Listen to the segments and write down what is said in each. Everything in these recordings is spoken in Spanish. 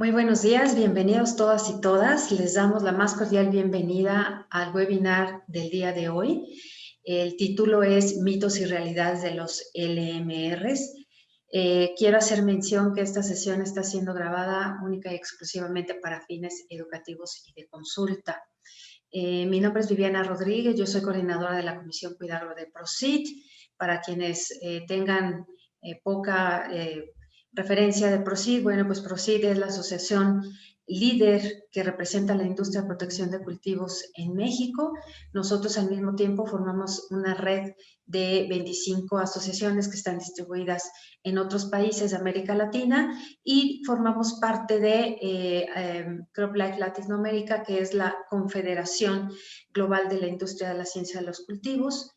Muy buenos días, bienvenidos todas y todas. Les damos la más cordial bienvenida al webinar del día de hoy. El título es Mitos y realidades de los LMRs. Quiero hacer mención que esta sesión está siendo grabada única y exclusivamente para fines educativos y de consulta. Mi nombre es Viviana Rodríguez, yo soy coordinadora de la Comisión Cuidado de PROCID. Para quienes tengan poca referencia de PROCID, bueno, pues PROCID es la asociación líder que representa la industria de protección de cultivos en México. Nosotros al mismo tiempo formamos una red de 25 asociaciones que están distribuidas en otros países de América Latina y formamos parte de CropLife Latinoamérica, que es la Confederación Global de la Industria de la Ciencia de los Cultivos.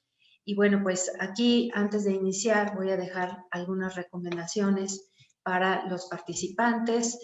Y bueno, pues aquí antes de iniciar voy a dejar algunas recomendaciones para los participantes.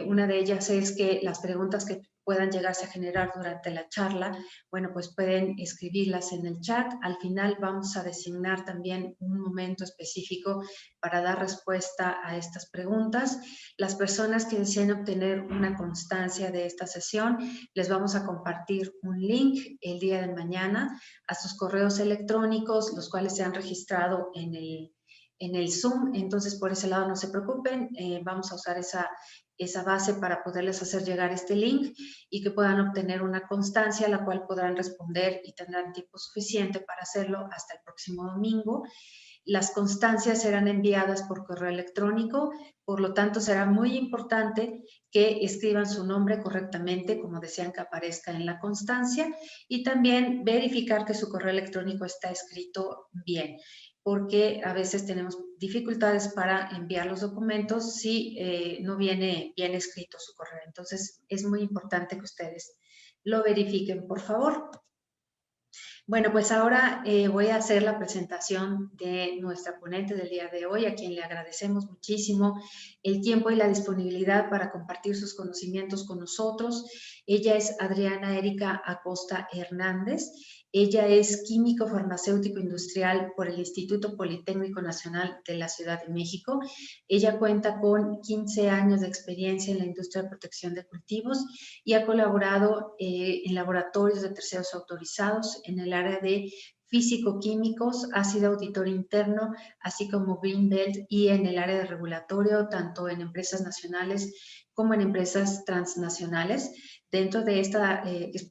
Una de ellas es que las preguntas que puedan llegarse a generar durante la charla, bueno, pues pueden escribirlas en el chat. Al final vamos a designar también un momento específico para dar respuesta a estas preguntas. Las personas que deseen obtener una constancia de esta sesión, les vamos a compartir un link el día de mañana a sus correos electrónicos, los cuales se han registrado en el Zoom. Entonces, por ese lado no se preocupen, vamos a usar esa base para poderles hacer llegar este link y que puedan obtener una constancia, la cual podrán responder y tendrán tiempo suficiente para hacerlo hasta el próximo domingo. Las constancias serán enviadas por correo electrónico, por lo tanto será muy importante que escriban su nombre correctamente, como desean que aparezca en la constancia, y también verificar que su correo electrónico está escrito bien, porque a veces tenemos dificultades para enviar los documentos si no viene bien escrito su correo. Entonces, es muy importante que ustedes lo verifiquen, por favor. Bueno, pues ahora voy a hacer la presentación de nuestra ponente del día de hoy, a quien le agradecemos muchísimo el tiempo y la disponibilidad para compartir sus conocimientos con nosotros. Ella es Adriana Erika Acosta Hernández. Ella es químico farmacéutico industrial por el Instituto Politécnico Nacional de la Ciudad de México. Ella cuenta con 15 años de experiencia en la industria de protección de cultivos y ha colaborado en laboratorios de terceros autorizados en el área de físico-químicos, ha sido auditor interno, así como Green Belt, y en el área de regulatorio, tanto en empresas nacionales como en empresas transnacionales. Dentro de esta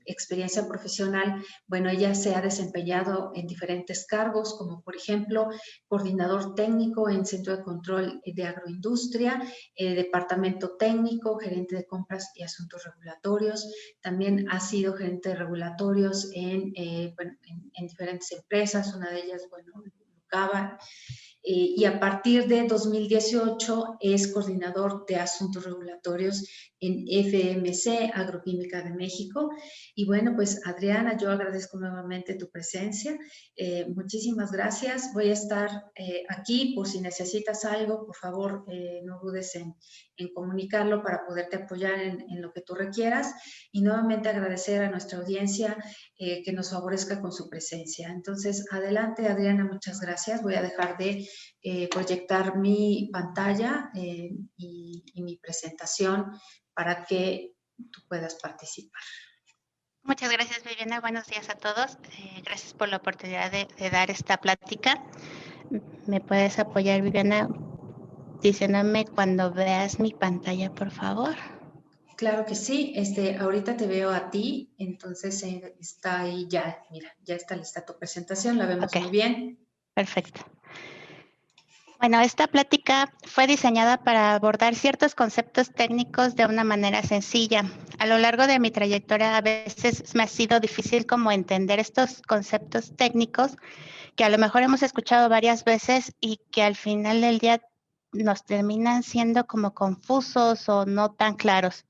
experiencia profesional, bueno, ella se ha desempeñado en diferentes cargos, como por ejemplo, coordinador técnico en Centro de Control de Agroindustria, departamento técnico, gerente de compras y asuntos regulatorios. También ha sido gerente de regulatorios en diferentes empresas, una de ellas, bueno, Lucaba. Y a partir de 2018 es coordinador de asuntos regulatorios en FMC, Agroquímica de México. Y bueno, pues Adriana, yo agradezco nuevamente tu presencia. Muchísimas gracias. Voy a estar aquí por si necesitas algo, por favor, no dudes en comunicarlo para poderte apoyar en lo que tú requieras. Y nuevamente agradecer a nuestra audiencia que nos favorezca con su presencia. Entonces, adelante, Adriana, muchas gracias. Voy a dejar de proyectar mi pantalla y mi presentación para que tú puedas participar. Muchas gracias, Viviana. Buenos días a todos. Gracias por la oportunidad de dar esta plática. ¿Me puedes apoyar, Viviana, diciéndome cuando veas mi pantalla, por favor? Claro que sí. Ahorita te veo a ti, entonces está ahí ya, mira, ya está lista tu presentación, la vemos muy bien. Perfecto. Bueno, esta plática fue diseñada para abordar ciertos conceptos técnicos de una manera sencilla. A lo largo de mi trayectoria a veces me ha sido difícil como entender estos conceptos técnicos que a lo mejor hemos escuchado varias veces y que al final del día nos terminan siendo como confusos o no tan claros.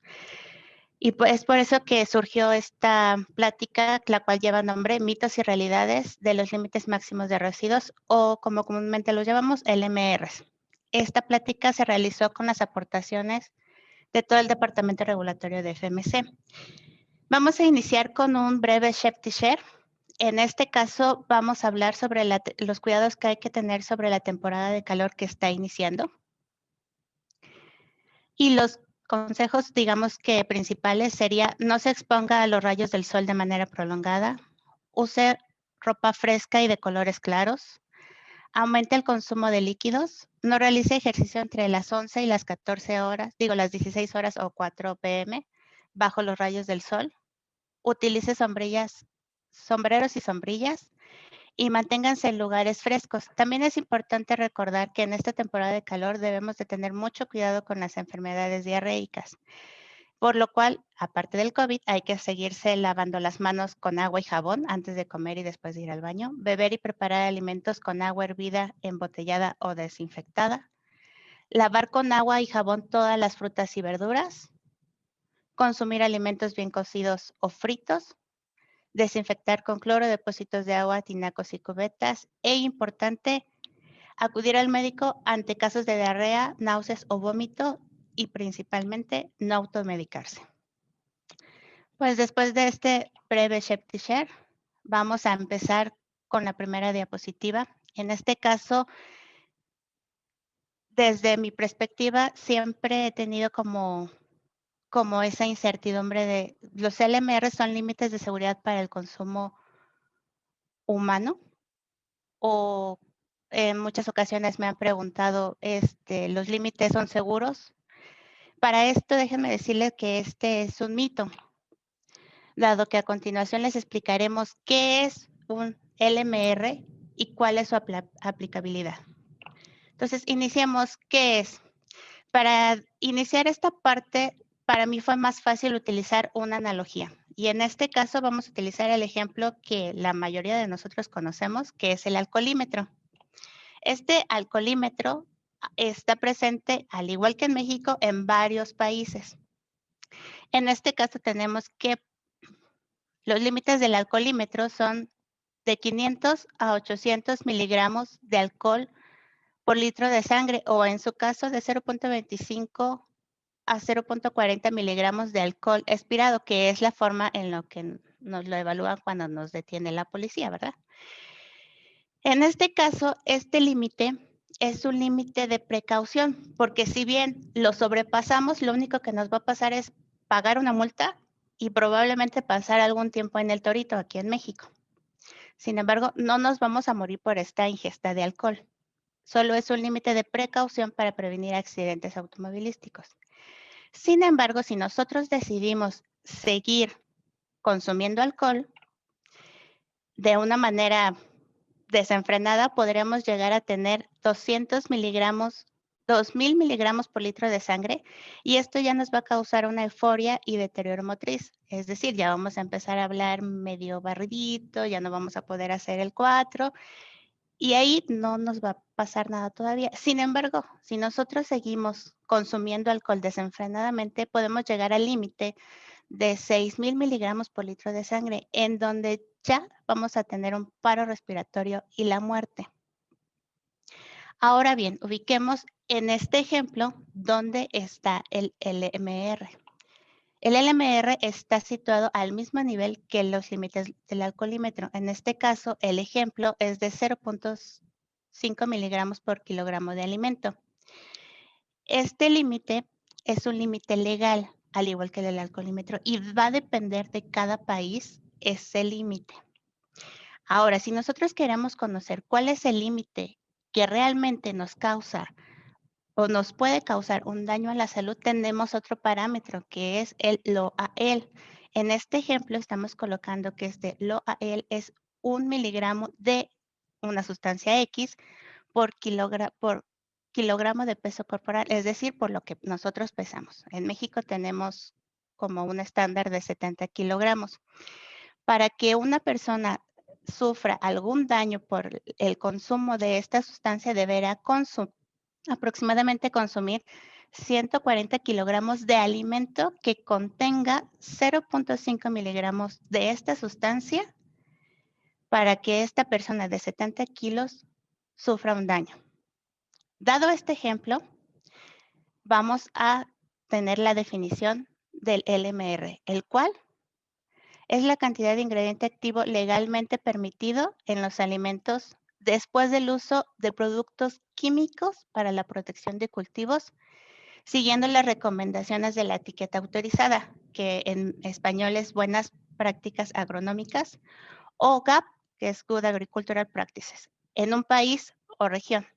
Y pues es por eso que surgió esta plática, la cual lleva nombre Mitos y Realidades de los Límites Máximos de Residuos, o como comúnmente los llamamos, LMRs. Esta plática se realizó con las aportaciones de todo el Departamento Regulatorio de FMC. Vamos a iniciar con un breve Share. En este caso vamos a hablar sobre los cuidados que hay que tener sobre la temporada de calor que está iniciando y los consejos, digamos que principales sería no se exponga a los rayos del sol de manera prolongada, use ropa fresca y de colores claros, aumente el consumo de líquidos, no realice ejercicio entre las 11 y las 14 horas, digo las 16 horas o 4 p.m. bajo los rayos del sol, utilice sombreros y sombrillas y manténganse en lugares frescos. También es importante recordar que en esta temporada de calor debemos de tener mucho cuidado con las enfermedades diarreicas, por lo cual, aparte del COVID, hay que seguirse lavando las manos con agua y jabón antes de comer y después de ir al baño, beber y preparar alimentos con agua hervida, embotellada o desinfectada, lavar con agua y jabón todas las frutas y verduras, consumir alimentos bien cocidos o fritos, desinfectar con cloro depósitos de agua, tinacos y cubetas, e importante, acudir al médico ante casos de diarrea, náuseas o vómito y principalmente no automedicarse. Pues después de este breve share, vamos a empezar con la primera diapositiva. En este caso, desde mi perspectiva, siempre he tenido como esa incertidumbre de los LMR son límites de seguridad para el consumo humano o en muchas ocasiones me han preguntado, ¿los límites son seguros? Para esto, déjenme decirles que este es un mito, dado que a continuación les explicaremos qué es un LMR y cuál es su aplicabilidad. Entonces, iniciemos. ¿Qué es? Para iniciar esta parte, para mí fue más fácil utilizar una analogía. Y en este caso vamos a utilizar el ejemplo que la mayoría de nosotros conocemos, que es el alcoholímetro. Este alcoholímetro está presente, al igual que en México, en varios países. En este caso tenemos que los límites del alcoholímetro son de 500 a 800 miligramos de alcohol por litro de sangre o en su caso de 0.25 a 0.40 miligramos de alcohol expirado, que es la forma en la que nos lo evalúan cuando nos detiene la policía, ¿verdad? En este caso, este límite es un límite de precaución, porque si bien lo sobrepasamos, lo único que nos va a pasar es pagar una multa y probablemente pasar algún tiempo en el Torito, aquí en México. Sin embargo, no nos vamos a morir por esta ingesta de alcohol. Solo es un límite de precaución para prevenir accidentes automovilísticos. Sin embargo, si nosotros decidimos seguir consumiendo alcohol de una manera desenfrenada, podríamos llegar a tener 200 miligramos, 2000 miligramos por litro de sangre, y esto ya nos va a causar una euforia y deterioro motriz. Es decir, ya vamos a empezar a hablar medio barridito, ya no vamos a poder hacer el 4, y ahí no nos va a pasar nada todavía. Sin embargo, si nosotros seguimos consumiendo alcohol desenfrenadamente, podemos llegar al límite de 6000 miligramos por litro de sangre, en donde ya vamos a tener un paro respiratorio y la muerte. Ahora bien, ubiquemos en este ejemplo dónde está el LMR. El LMR está situado al mismo nivel que los límites del alcoholímetro. En este caso, el ejemplo es de 0.5 miligramos por kilogramo de alimento. Este límite es un límite legal, al igual que el del alcoholímetro, y va a depender de cada país ese límite. Ahora, si nosotros queremos conocer cuál es el límite que realmente nos causa o nos puede causar un daño a la salud, tenemos otro parámetro que es el LOAEL. En este ejemplo estamos colocando que este LOAEL es 1 miligramo de una sustancia X por kilogramo de peso corporal, es decir, por lo que nosotros pesamos. En México tenemos como un estándar de 70 kilogramos. Para que una persona sufra algún daño por el consumo de esta sustancia, deberá aproximadamente consumir 140 kilogramos de alimento que contenga 0.5 miligramos de esta sustancia para que esta persona de 70 kilos sufra un daño. Dado este ejemplo, vamos a tener la definición del LMR, el cual es la cantidad de ingrediente activo legalmente permitido en los alimentos después del uso de productos químicos para la protección de cultivos siguiendo las recomendaciones de la etiqueta autorizada, que en español es Buenas Prácticas Agronómicas, o GAP, que es Good Agricultural Practices, en un país o región.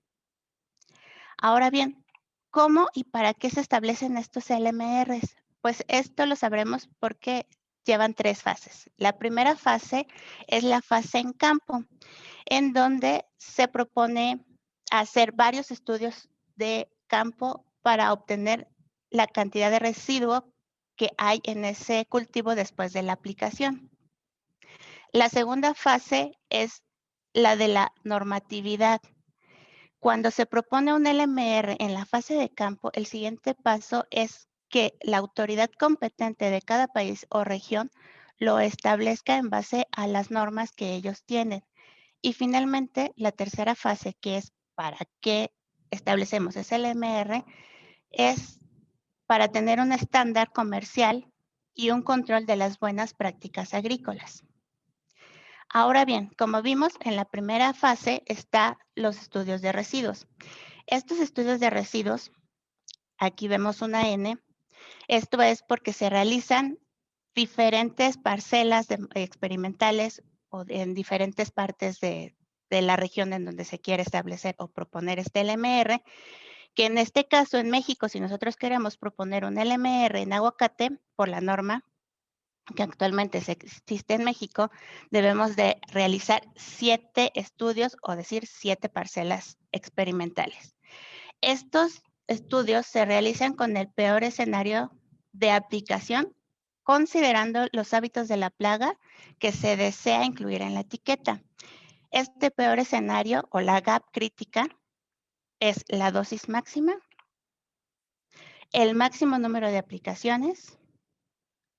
Ahora bien, ¿cómo y para qué se establecen estos LMRs? Pues esto lo sabremos porque llevan 3 fases. La primera fase es la fase en campo, en donde se propone hacer varios estudios de campo para obtener la cantidad de residuo que hay en ese cultivo después de la aplicación. La segunda fase es la de la normatividad. Cuando se propone un LMR en la fase de campo, el siguiente paso es que la autoridad competente de cada país o región lo establezca en base a las normas que ellos tienen. Y finalmente, la tercera fase, que es para qué establecemos ese LMR, es para tener un estándar comercial y un control de las buenas prácticas agrícolas. Ahora bien, como vimos, en la primera fase están los estudios de residuos. Estos estudios de residuos, aquí vemos una N, esto es porque se realizan diferentes parcelas experimentales o en diferentes partes de la región en donde se quiere establecer o proponer este LMR, que en este caso en México, si nosotros queremos proponer un LMR en aguacate por la norma que actualmente existe en México, debemos de realizar 7 estudios o decir 7 parcelas experimentales. Estos estudios se realizan con el peor escenario de aplicación, considerando los hábitos de la plaga que se desea incluir en la etiqueta. Este peor escenario o la gap crítica es la dosis máxima, el máximo número de aplicaciones,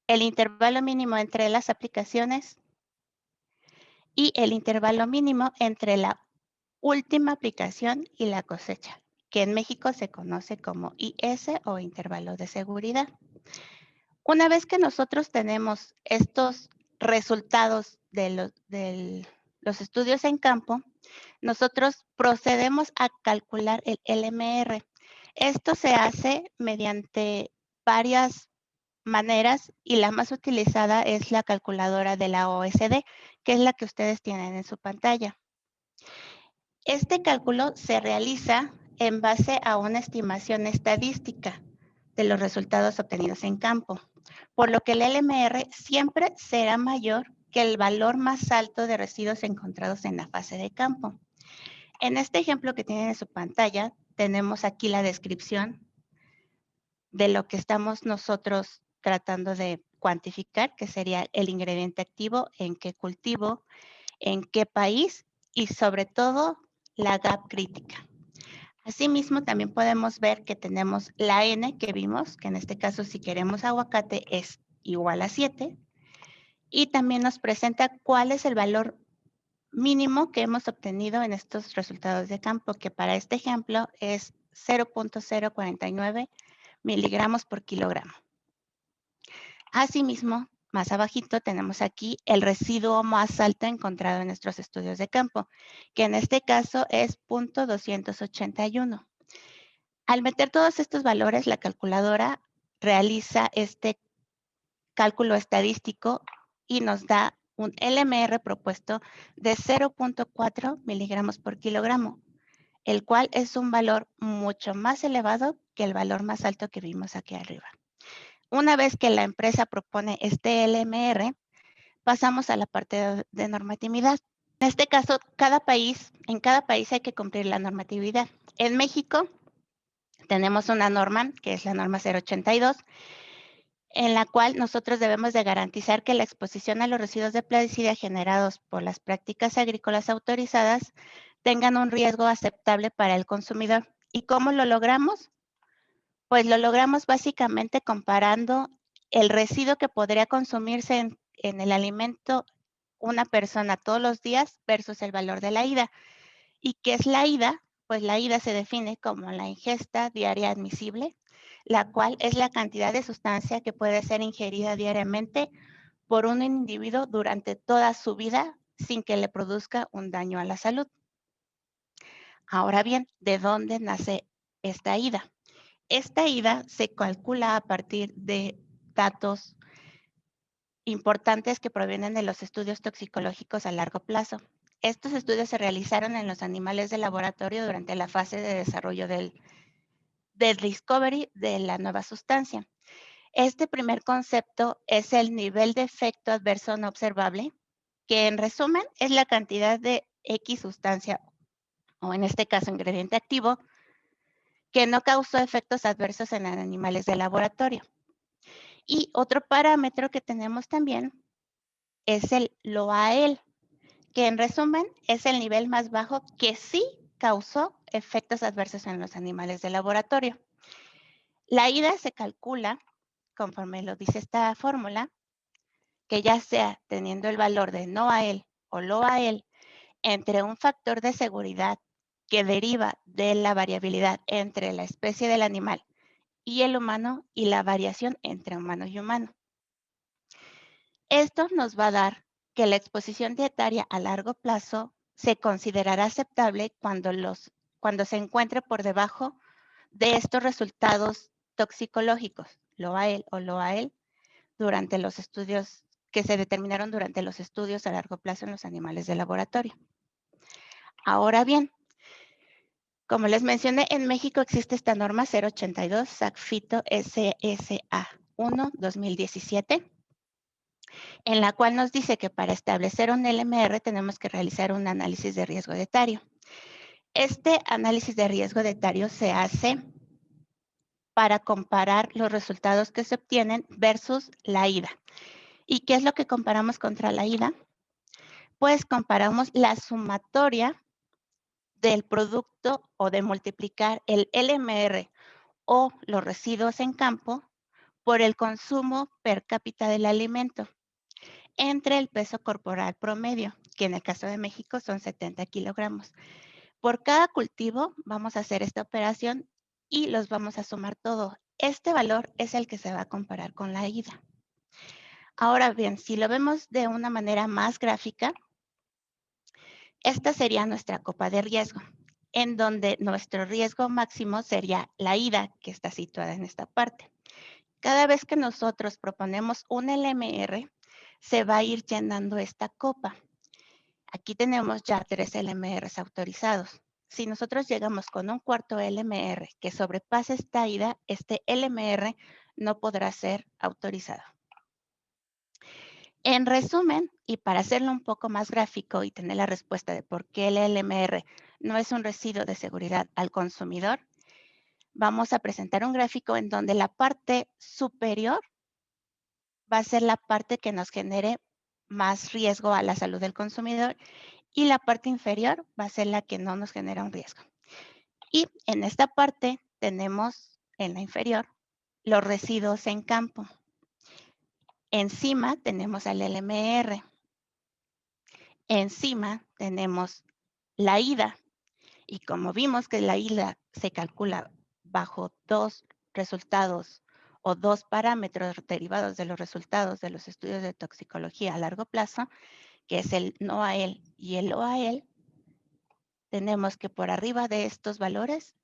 el intervalo mínimo entre las aplicaciones y el intervalo mínimo entre la última aplicación y la cosecha, que en México se conoce como IS o intervalo de seguridad. Una vez que nosotros tenemos estos resultados de los estudios en campo, nosotros procedemos a calcular el LMR. Esto se hace mediante varias maneras y la más utilizada es la calculadora de la OSD, que es la que ustedes tienen en su pantalla. Este cálculo se realiza en base a una estimación estadística de los resultados obtenidos en campo, por lo que el LMR siempre será mayor que el valor más alto de residuos encontrados en la fase de campo. En este ejemplo que tienen en su pantalla, tenemos aquí la descripción de lo que estamos nosotros tratando de cuantificar, que sería el ingrediente activo, en qué cultivo, en qué país y sobre todo la gap crítica. Asimismo, también podemos ver que tenemos la N que vimos, que en este caso si queremos aguacate es igual a 7, y también nos presenta cuál es el valor mínimo que hemos obtenido en estos resultados de campo, que para este ejemplo es 0.049 miligramos por kilogramo. Asimismo, más abajito tenemos aquí el residuo más alto encontrado en nuestros estudios de campo, que en este caso es 0.281. Al meter todos estos valores, la calculadora realiza este cálculo estadístico y nos da un LMR propuesto de 0.4 miligramos por kilogramo, el cual es un valor mucho más elevado que el valor más alto que vimos aquí arriba. Una vez que la empresa propone este LMR, pasamos a la parte de normatividad. En este caso, en cada país hay que cumplir la normatividad. En México tenemos una norma, que es la norma 082, en la cual nosotros debemos de garantizar que la exposición a los residuos de plaguicida generados por las prácticas agrícolas autorizadas tengan un riesgo aceptable para el consumidor. ¿Y cómo lo logramos? Pues lo logramos básicamente comparando el residuo que podría consumirse en el alimento una persona todos los días versus el valor de la ida. ¿Y qué es la ida? Pues la ida se define como la ingesta diaria admisible, la cual es la cantidad de sustancia que puede ser ingerida diariamente por un individuo durante toda su vida sin que le produzca un daño a la salud. Ahora bien, ¿de dónde nace esta ida? Esta ida se calcula a partir de datos importantes que provienen de los estudios toxicológicos a largo plazo. Estos estudios se realizaron en los animales de laboratorio durante la fase de desarrollo del discovery de la nueva sustancia. Este primer concepto es el nivel de efecto adverso no observable, que en resumen es la cantidad de X sustancia, o en este caso ingrediente activo, que no causó efectos adversos en animales de laboratorio. Y otro parámetro que tenemos también es el LOAEL, que en resumen es el nivel más bajo que sí causó efectos adversos en los animales de laboratorio. La ida se calcula, conforme lo dice esta fórmula, que ya sea teniendo el valor de NOAEL o LOAEL entre un factor de seguridad que deriva de la variabilidad entre la especie del animal y el humano y la variación entre humano y humano. Esto nos va a dar que la exposición dietaria a largo plazo se considerará aceptable cuando se encuentre por debajo de estos resultados toxicológicos, LOAEL o LOAEL, durante los estudios que se determinaron durante los estudios a largo plazo en los animales de laboratorio. Ahora bien, como les mencioné, en México existe esta norma 082 SACFITO SSA 1 2017, en la cual nos dice que para establecer un LMR tenemos que realizar un análisis de riesgo dietario. Este análisis de riesgo dietario se hace para comparar los resultados que se obtienen versus la ida. ¿Y qué es lo que comparamos contra la ida? Pues comparamos la sumatoria del producto o de multiplicar el LMR o los residuos en campo por el consumo per cápita del alimento entre el peso corporal promedio, que en el caso de México son 70 kilogramos. Por cada cultivo vamos a hacer esta operación y los vamos a sumar todo. Este valor es el que se va a comparar con la ida. Ahora bien, si lo vemos de una manera más gráfica, esta sería nuestra copa de riesgo, en donde nuestro riesgo máximo sería la ida, que está situada en esta parte. Cada vez que nosotros proponemos un LMR, se va a ir llenando esta copa. Aquí tenemos ya 3 LMRs autorizados. Si nosotros llegamos con un cuarto LMR que sobrepase esta ida, este LMR no podrá ser autorizado. En resumen, y para hacerlo un poco más gráfico y tener la respuesta de por qué el LMR no es un residuo de seguridad al consumidor, vamos a presentar un gráfico en donde la parte superior va a ser la parte que nos genere más riesgo a la salud del consumidor y la parte inferior va a ser la que no nos genera un riesgo. Y en esta parte tenemos en la inferior los residuos en campo. Encima tenemos al LMR. Encima tenemos la ida. Y como vimos que la ida se calcula bajo dos resultados o dos parámetros derivados de los resultados de los estudios de toxicología a largo plazo, que es el NOAEL y el OAEL, tenemos que por arriba de estos valores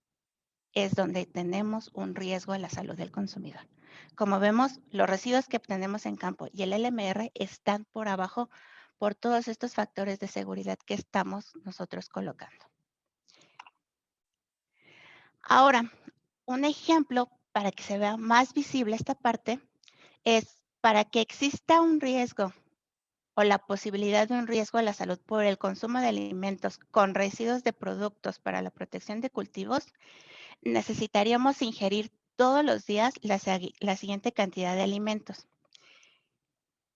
es donde tenemos un riesgo a la salud del consumidor. Como vemos, los residuos que obtenemos en campo y el LMR están por abajo por todos estos factores de seguridad que estamos nosotros colocando. Ahora, un ejemplo para que se vea más visible esta parte es para que exista un riesgo o la posibilidad de un riesgo a la salud por el consumo de alimentos con residuos de productos para la protección de cultivos, necesitaríamos ingerir todos los días la siguiente cantidad de alimentos,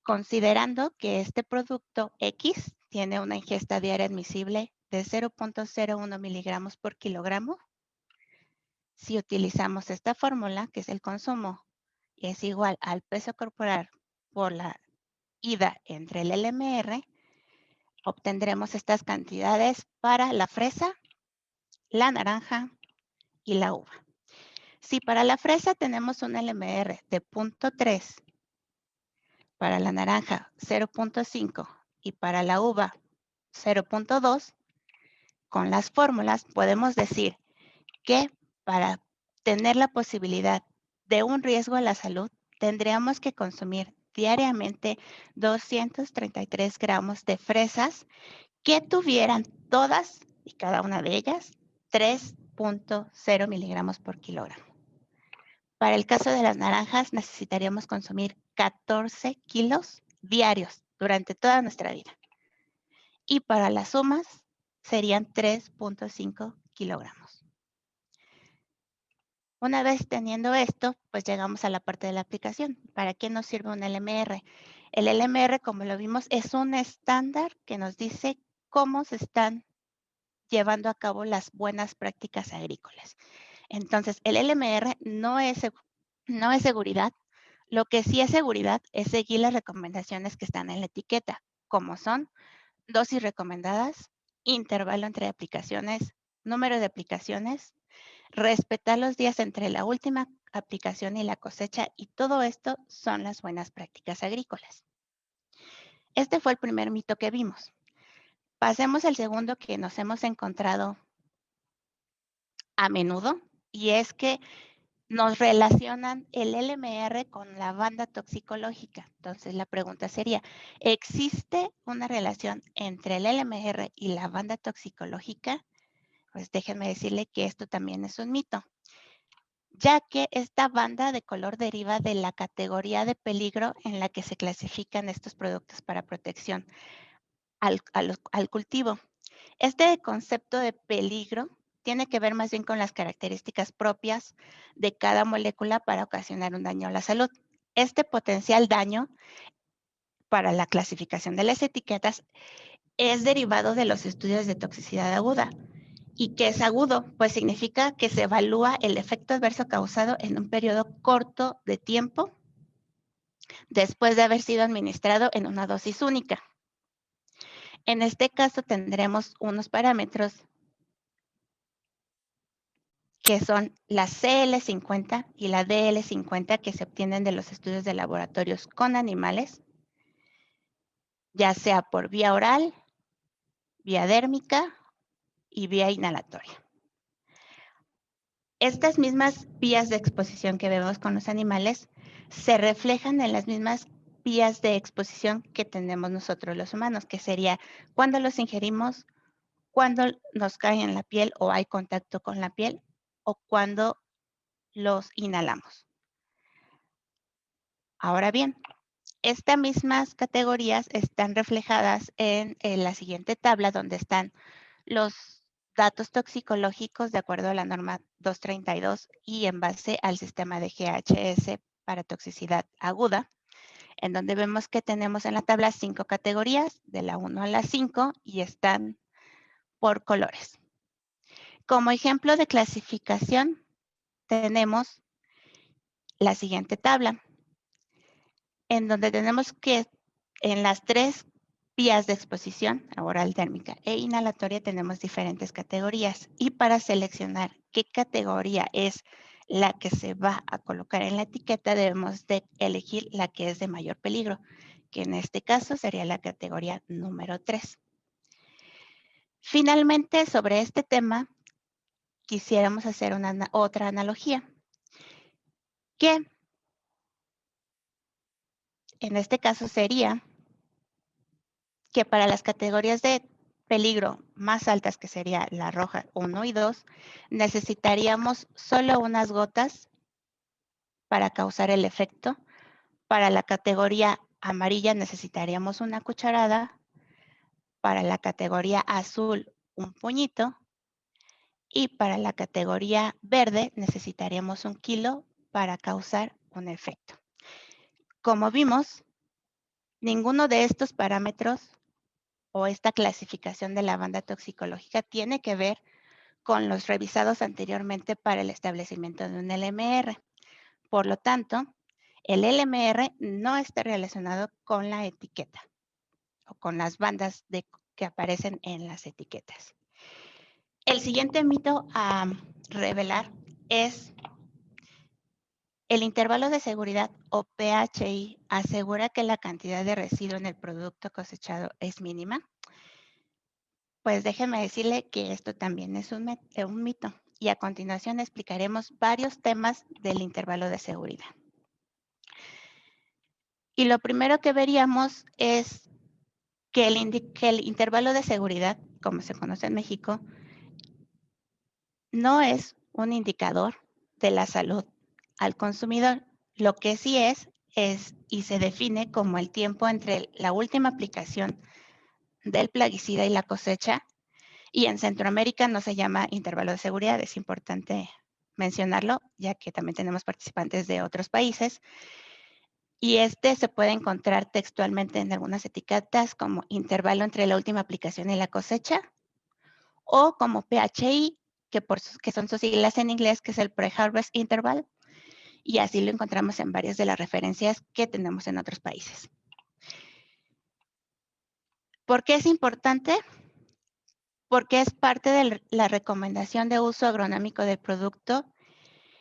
considerando que este producto X tiene una ingesta diaria admisible de 0.01 miligramos por kilogramo. Si utilizamos esta fórmula, que es el consumo, es igual al peso corporal por la ida entre el LMR, obtendremos estas cantidades para la fresa, la naranja y la uva. Si para la fresa tenemos un LMR de 0.3, para la naranja 0.5 y para la uva 0.2, con las fórmulas podemos decir que para tener la posibilidad de un riesgo a la salud, tendríamos que consumir diariamente 233 gramos de fresas que tuvieran todas y cada una de ellas 3.0 miligramos por kilogramo. Para el caso de las naranjas, necesitaríamos consumir 14 kilos diarios durante toda nuestra vida. Y para las sumas serían 3.5 kilogramos. Una vez teniendo esto, pues llegamos a la parte de la aplicación. ¿Para qué nos sirve un LMR? El LMR, como lo vimos, es un estándar que nos dice cómo se están llevando a cabo las buenas prácticas agrícolas. Entonces, el LMR no es seguridad. Lo que sí es seguridad es seguir las recomendaciones que están en la etiqueta, como son dosis recomendadas, intervalo entre aplicaciones, número de aplicaciones, respetar los días entre la última aplicación y la cosecha, y todo esto son las buenas prácticas agrícolas. Este fue el primer mito que vimos. Pasemos al segundo que nos hemos encontrado a menudo, y es que nos relacionan el LMR con la banda toxicológica. Entonces, la pregunta sería, ¿existe una relación entre el LMR y la banda toxicológica? Pues déjenme decirle que esto también es un mito, ya que esta banda de color deriva de la categoría de peligro en la que se clasifican estos productos para protección al cultivo. Este concepto de peligro tiene que ver más bien con las características propias de cada molécula para ocasionar un daño a la salud. Este potencial daño para la clasificación de las etiquetas es derivado de los estudios de toxicidad aguda. ¿Y qué es agudo? Pues significa que se evalúa el efecto adverso causado en un periodo corto de tiempo después de haber sido administrado en una dosis única. En este caso tendremos unos parámetros que son la CL50 y la DL50 que se obtienen de los estudios de laboratorios con animales, ya sea por vía oral, vía dérmica y vía inhalatoria. Estas mismas vías de exposición que vemos con los animales se reflejan en las mismas vías de exposición que tenemos nosotros los humanos, que sería cuando los ingerimos, cuando nos caen en la piel o hay contacto con la piel, o cuando los inhalamos. Ahora bien, estas mismas categorías están reflejadas en la siguiente tabla, donde están los datos toxicológicos de acuerdo a la norma 232 y en base al sistema de GHS para toxicidad aguda, en donde vemos que tenemos en la tabla 5 categorías, de la 1 a la 5, y están por colores. Como ejemplo de clasificación, tenemos la siguiente tabla, en donde tenemos que en las 3 vías de exposición, oral, térmica e inhalatoria, tenemos diferentes categorías. Y para seleccionar qué categoría es la que se va a colocar en la etiqueta, debemos de elegir la que es de mayor peligro, que en este caso sería la categoría número 3. Finalmente, sobre este tema, quisiéramos hacer otra analogía, que en este caso sería que para las categorías de peligro más altas, que sería la roja 1 y 2, necesitaríamos solo unas gotas para causar el efecto. Para la categoría amarilla necesitaríamos una cucharada. Para la categoría azul, un puñito. Y para la categoría verde necesitaríamos 1 kilo para causar un efecto. Como vimos, ninguno de estos parámetros o esta clasificación de la banda toxicológica tiene que ver con los revisados anteriormente para el establecimiento de un LMR. Por lo tanto, el LMR no está relacionado con la etiqueta o con las bandas que aparecen en las etiquetas. El siguiente mito a revelar es el intervalo de seguridad o PHI asegura que la cantidad de residuo en el producto cosechado es mínima. Pues déjeme decirle que esto también es un mito. y a continuación explicaremos varios temas del intervalo de seguridad. Y lo primero que veríamos es que el intervalo de seguridad, como se conoce en México, no es un indicador de la salud al consumidor. Lo que sí es y se define como el tiempo entre la última aplicación del plaguicida y la cosecha, y en Centroamérica no se llama intervalo de seguridad, es importante mencionarlo, ya que también tenemos participantes de otros países, y este se puede encontrar textualmente en algunas etiquetas como intervalo entre la última aplicación y la cosecha, o como PHI, que son sus siglas en inglés, que es el Pre-Harvest Interval, y así lo encontramos en varias de las referencias que tenemos en otros países. ¿Por qué es importante? Porque es parte de la recomendación de uso agronómico del producto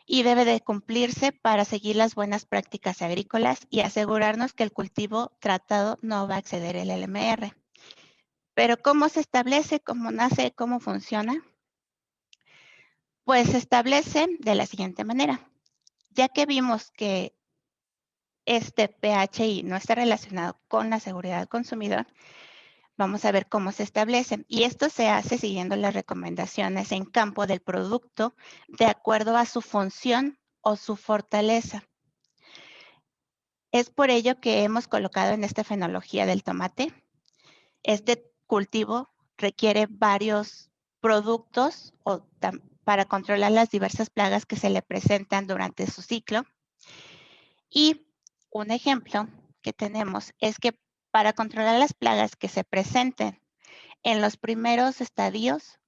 y debe de cumplirse para seguir las buenas prácticas agrícolas y asegurarnos que el cultivo tratado no va a exceder el LMR. Pero ¿cómo se establece? ¿Cómo nace? ¿Cómo funciona? Pues se establece de la siguiente manera. Ya que vimos que este PHI no está relacionado con la seguridad del consumidor, vamos a ver cómo se establecen. Y esto se hace siguiendo las recomendaciones en campo del producto de acuerdo a su función o su fortaleza. Es por ello que hemos colocado en esta fenología del tomate. Este cultivo requiere varios productos para controlar las diversas plagas que se le presentan durante su ciclo. Y un ejemplo que tenemos es que para controlar las plagas que se presenten en los primeros estadios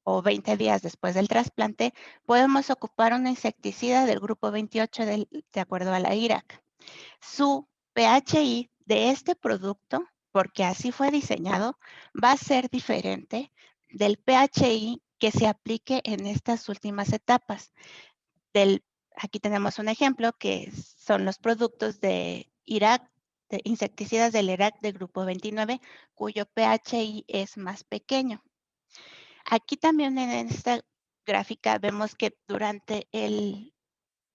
o 20 días después del trasplante, podemos ocupar un insecticida del grupo 28 de acuerdo a la IRAC. Su PHI de este producto, porque así fue diseñado, va a ser diferente del PHI que se aplique en estas últimas etapas. Aquí tenemos un ejemplo que son los productos de IRAC, de insecticidas del IRAC del grupo 29, cuyo PHI es más pequeño. Aquí también en esta gráfica vemos que durante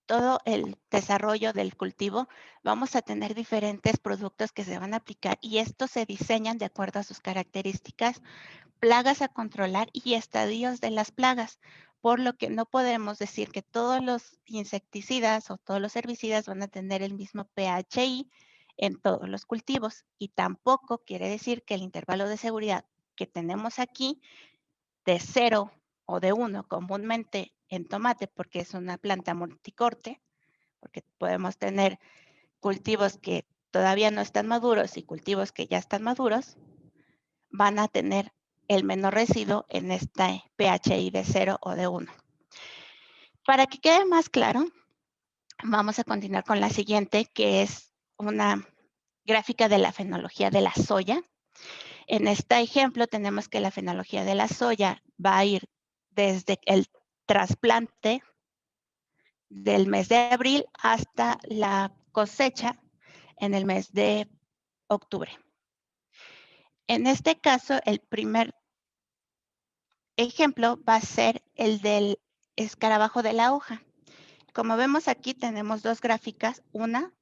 todo el desarrollo del cultivo vamos a tener diferentes productos que se van a aplicar y estos se diseñan de acuerdo a sus características, plagas a controlar y estadios de las plagas, por lo que no podemos decir que todos los insecticidas o todos los herbicidas van a tener el mismo PHI en todos los cultivos y tampoco quiere decir que el intervalo de seguridad que tenemos aquí de 0 o de 1 comúnmente en tomate, porque es una planta multicorte, porque podemos tener cultivos que todavía no están maduros y cultivos que ya están maduros, van a tener el menor residuo en este PHI de 0 o de 1. Para que quede más claro, vamos a continuar con la siguiente, que es una gráfica de la fenología de la soya. En este ejemplo tenemos que la fenología de la soya va a ir desde el trasplante del mes de abril hasta la cosecha en el mes de octubre. En este caso, el primer ejemplo va a ser el del escarabajo de la hoja. Como vemos aquí tenemos dos gráficas, una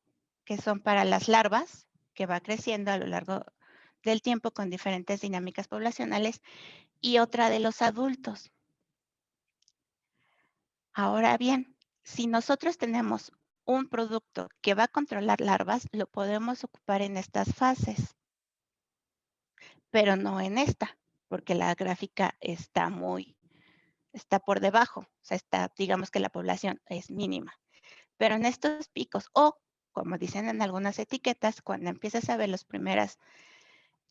que son para las larvas, que va creciendo a lo largo del tiempo con diferentes dinámicas poblacionales, y otra de los adultos. Ahora bien, si nosotros tenemos un producto que va a controlar larvas, lo podemos ocupar en estas fases, pero no en esta, porque la gráfica está por debajo, o sea, digamos que la población es mínima. Pero en estos picos, o como dicen en algunas etiquetas, cuando empiezas a ver las primeras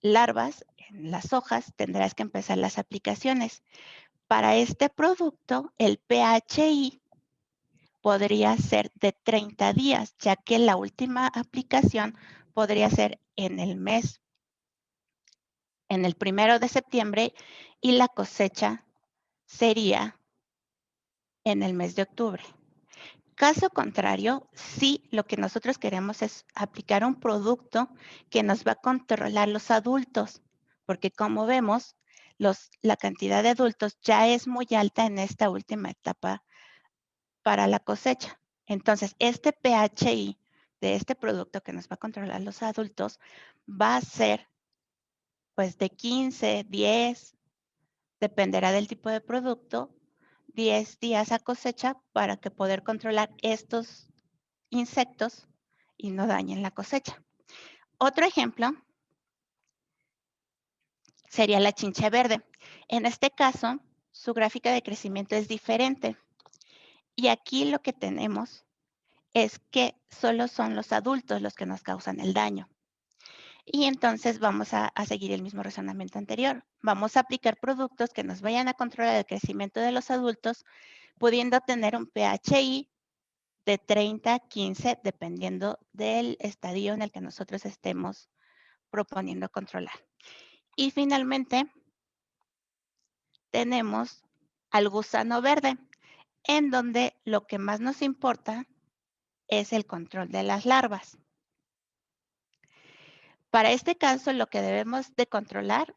larvas en las hojas, tendrás que empezar las aplicaciones. Para este producto, el PHI podría ser de 30 días, ya que la última aplicación podría ser en el 1 de septiembre y la cosecha sería en el mes de octubre. Caso contrario, sí, lo que nosotros queremos es aplicar un producto que nos va a controlar los adultos, porque como vemos, la cantidad de adultos ya es muy alta en esta última etapa para la cosecha. Entonces, este PHI de este producto que nos va a controlar los adultos va a ser pues de 15, 10, dependerá del tipo de producto, 10 días a cosecha para que poder controlar estos insectos y no dañen la cosecha. Otro ejemplo sería la chincha verde. En este caso, su gráfica de crecimiento es diferente. Y aquí lo que tenemos es que solo son los adultos los que nos causan el daño. Y entonces vamos a seguir el mismo razonamiento anterior. Vamos a aplicar productos que nos vayan a controlar el crecimiento de los adultos, pudiendo tener un PHI de 30 a 15, dependiendo del estadio en el que nosotros estemos proponiendo controlar. Y finalmente, tenemos al gusano verde, en donde lo que más nos importa es el control de las larvas. Para este caso, lo que debemos de controlar,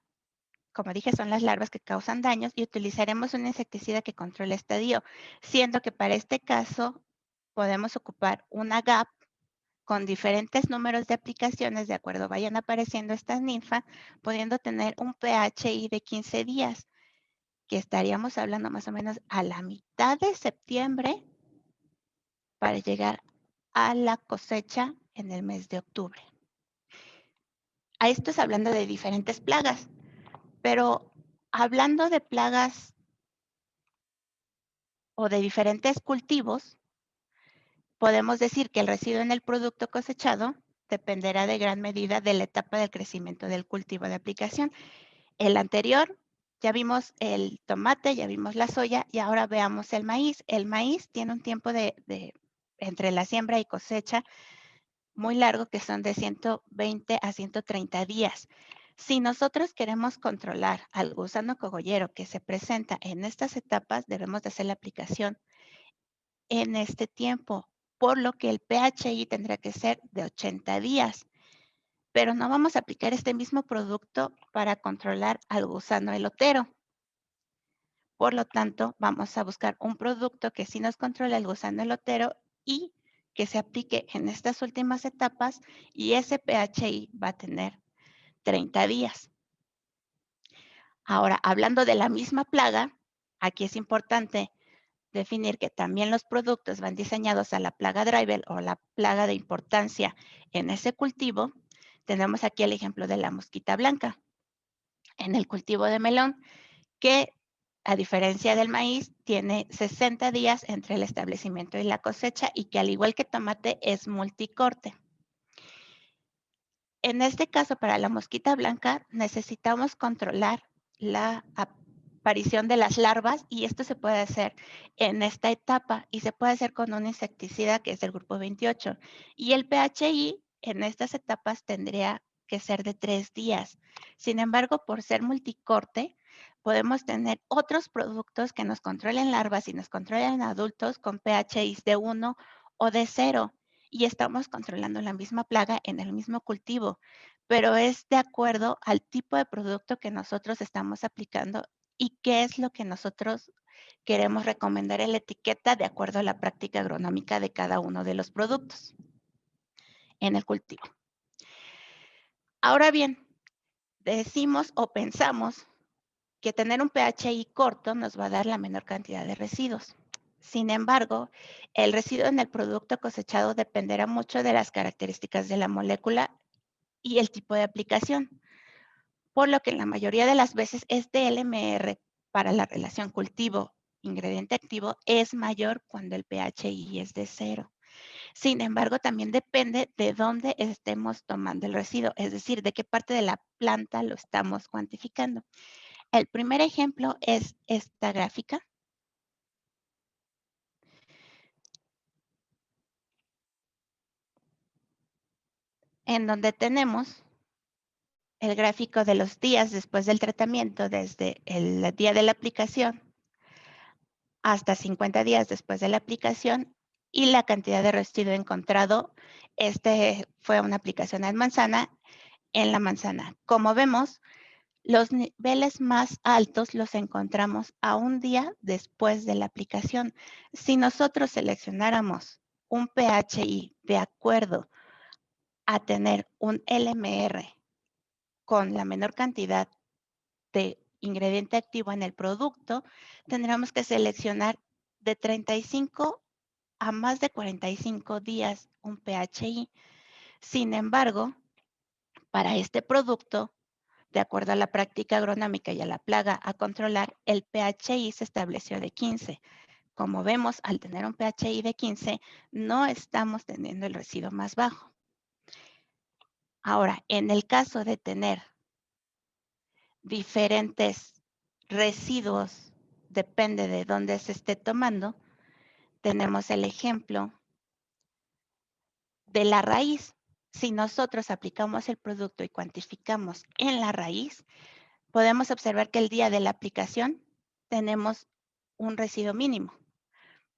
como dije, son las larvas que causan daños y utilizaremos un insecticida que controle el estadio, siendo que para este caso podemos ocupar una GAP con diferentes números de aplicaciones, de acuerdo vayan apareciendo estas ninfas, pudiendo tener un PHI de 15 días, que estaríamos hablando más o menos a la mitad de septiembre para llegar a la cosecha en el mes de octubre. A esto es hablando de diferentes plagas, pero hablando de plagas o de diferentes cultivos, podemos decir que el residuo en el producto cosechado dependerá de gran medida de la etapa del crecimiento del cultivo de aplicación. El anterior, ya vimos el tomate, ya vimos la soya y ahora veamos el maíz. El maíz tiene un tiempo entre la siembra y cosecha muy largo, que son de 120 a 130 días. Si nosotros queremos controlar al gusano cogollero que se presenta en estas etapas, debemos de hacer la aplicación en este tiempo, por lo que el PHI tendrá que ser de 80 días. Pero no vamos a aplicar este mismo producto para controlar al gusano elotero. Por lo tanto, vamos a buscar un producto que sí nos controle el gusano elotero y que se aplique en estas últimas etapas, y ese PHI va a tener 30 días. Ahora, hablando de la misma plaga, aquí es importante definir que también los productos van diseñados a la plaga driver o la plaga de importancia en ese cultivo. Tenemos aquí el ejemplo de la mosquita blanca en el cultivo de melón, que a diferencia del maíz, tiene 60 días entre el establecimiento y la cosecha, y que al igual que tomate es multicorte. En este caso, para la mosquita blanca, necesitamos controlar la aparición de las larvas, y esto se puede hacer en esta etapa y se puede hacer con un insecticida que es del grupo 28. Y el PHI en estas etapas tendría que ser de 3 días. Sin embargo, por ser multicorte, podemos tener otros productos que nos controlen larvas y nos controlen adultos con PHIs de 1 o de 0. Y estamos controlando la misma plaga en el mismo cultivo, pero es de acuerdo al tipo de producto que nosotros estamos aplicando y qué es lo que nosotros queremos recomendar en la etiqueta de acuerdo a la práctica agronómica de cada uno de los productos en el cultivo. Ahora bien, decimos o pensamos que tener un PHI corto nos va a dar la menor cantidad de residuos. Sin embargo, el residuo en el producto cosechado dependerá mucho de las características de la molécula y el tipo de aplicación, por lo que en la mayoría de las veces este LMR para la relación cultivo-ingrediente activo es mayor cuando el PHI es de 0. Sin embargo, también depende de dónde estemos tomando el residuo, es decir, de qué parte de la planta lo estamos cuantificando. El primer ejemplo es esta gráfica, en donde tenemos el gráfico de los días después del tratamiento, desde el día de la aplicación hasta 50 días después de la aplicación, y la cantidad de residuo encontrado. Este fue una aplicación en la manzana. Como vemos, Los niveles más altos los encontramos a un día después de la aplicación. Si nosotros seleccionáramos un PHI de acuerdo a tener un LMR con la menor cantidad de ingrediente activo en el producto, tendríamos que seleccionar de 35 a más de 45 días un PHI. Sin embargo, para este producto, de acuerdo a la práctica agronómica y a la plaga a controlar, el PHI se estableció de 15. Como vemos, al tener un PHI de 15, no estamos teniendo el residuo más bajo. Ahora, en el caso de tener diferentes residuos, depende de dónde se esté tomando, tenemos el ejemplo de la raíz. Si nosotros aplicamos el producto y cuantificamos en la raíz, podemos observar que el día de la aplicación tenemos un residuo mínimo,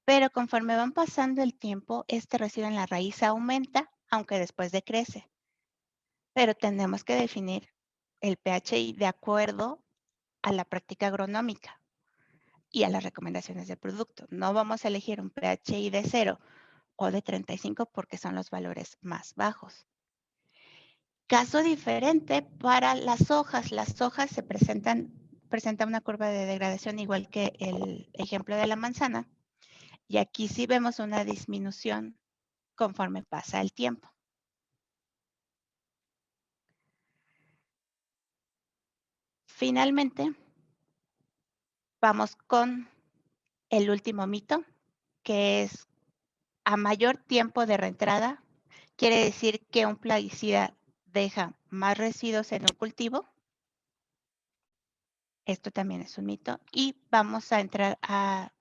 pero conforme van pasando el tiempo, este residuo en la raíz aumenta, aunque después decrece. Pero tenemos que definir el PHI de acuerdo a la práctica agronómica y a las recomendaciones del producto. No vamos a elegir un PHI de 0 o de 35 porque son los valores más bajos. Caso diferente para las hojas. Las hojas se presentan una curva de degradación igual que el ejemplo de la manzana. Y aquí sí vemos una disminución conforme pasa el tiempo. Finalmente, vamos con el último mito, que es a mayor tiempo de reentrada, quiere decir que un plaguicida deja más residuos en un cultivo. Esto también es un mito. Y vamos a entrar a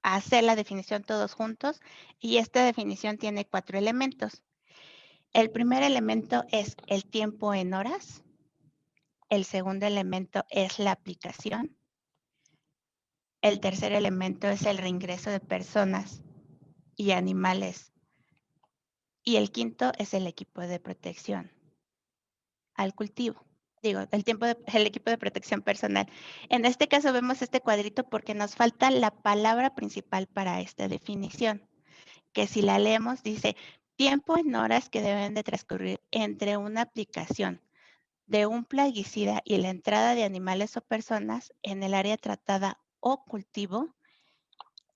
hacer la definición todos juntos. Y esta definición tiene 4 elementos. El primer elemento es el tiempo en horas. El segundo elemento es la aplicación. El tercer elemento es el reingreso de personas y animales. Y el quinto es el equipo de protección al cultivo. Digo, el equipo de protección personal. En este caso vemos este cuadrito porque nos falta la palabra principal para esta definición, que si la leemos dice tiempo en horas que deben de transcurrir entre una aplicación de un plaguicida y la entrada de animales o personas en el área tratada o cultivo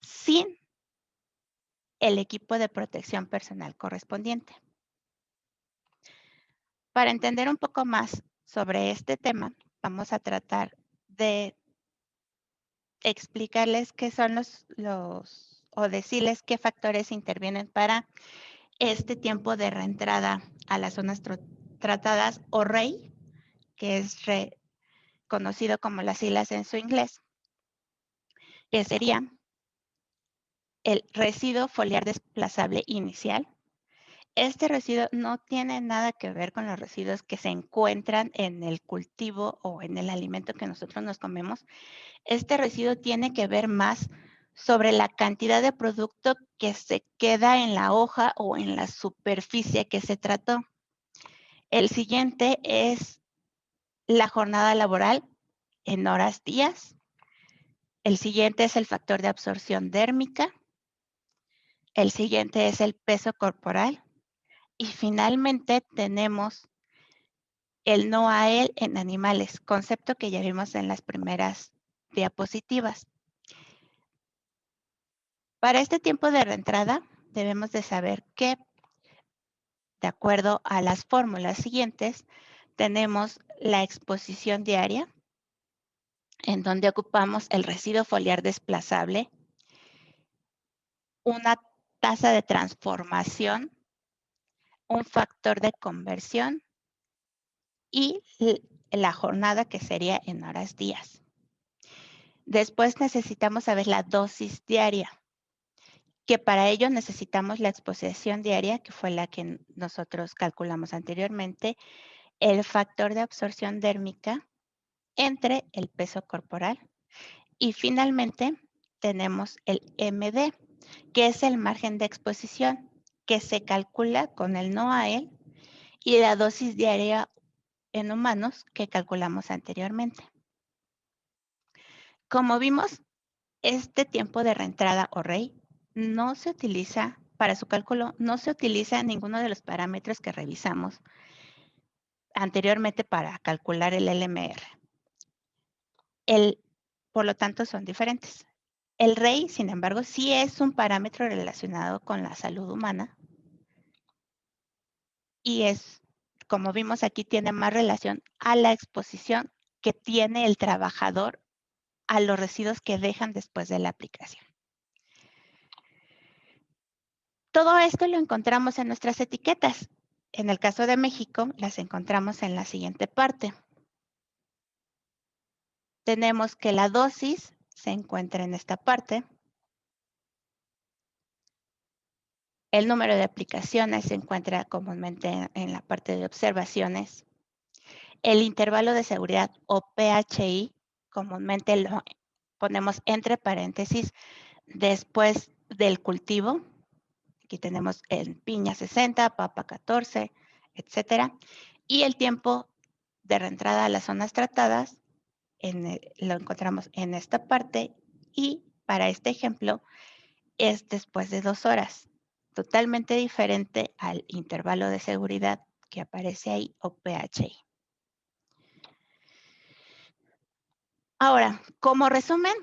sin el equipo de protección personal correspondiente. Para entender un poco más sobre este tema, vamos a tratar de explicarles qué son o decirles qué factores intervienen para este tiempo de reentrada a las zonas tratadas o REI, que es conocido como las siglas en su inglés, que sería el residuo foliar desplazable inicial. Este residuo no tiene nada que ver con los residuos que se encuentran en el cultivo o en el alimento que nosotros nos comemos. Este residuo tiene que ver más sobre la cantidad de producto que se queda en la hoja o en la superficie que se trató. El siguiente es la jornada laboral en horas días. El siguiente es el factor de absorción dérmica. El siguiente es el peso corporal. Y finalmente tenemos el no a él en animales, concepto que ya vimos en las primeras diapositivas. Para este tiempo de reentrada, debemos de saber que, de acuerdo a las fórmulas siguientes, tenemos la exposición diaria, en donde ocupamos el residuo foliar desplazable, una tasa de transformación, un factor de conversión y la jornada que sería en horas días. Después necesitamos saber la dosis diaria, que para ello necesitamos la exposición diaria, que fue la que nosotros calculamos anteriormente, el factor de absorción dérmica entre el peso corporal y finalmente tenemos el MD, que es el margen de exposición, que se calcula con el no a él y la dosis diaria en humanos que calculamos anteriormente. Como vimos, este tiempo de reentrada o REI no se utiliza, para su cálculo, no se utiliza ninguno de los parámetros que revisamos anteriormente para calcular el LMR. Por lo tanto, son diferentes. El REI, sin embargo, sí es un parámetro relacionado con la salud humana y es, como vimos aquí, tiene más relación a la exposición que tiene el trabajador a los residuos que dejan después de la aplicación. Todo esto lo encontramos en nuestras etiquetas. En el caso de México, las encontramos en la siguiente parte. Tenemos que la dosis se encuentra en esta parte. El número de aplicaciones se encuentra comúnmente en la parte de observaciones. El intervalo de seguridad o PHI, comúnmente lo ponemos entre paréntesis después del cultivo. Aquí tenemos en piña 60, papa 14, etcétera. Y el tiempo de reentrada a las zonas tratadas lo encontramos en esta parte y para este ejemplo es después de 2 horas, totalmente diferente al intervalo de seguridad que aparece ahí o PHI. Ahora, como resumen,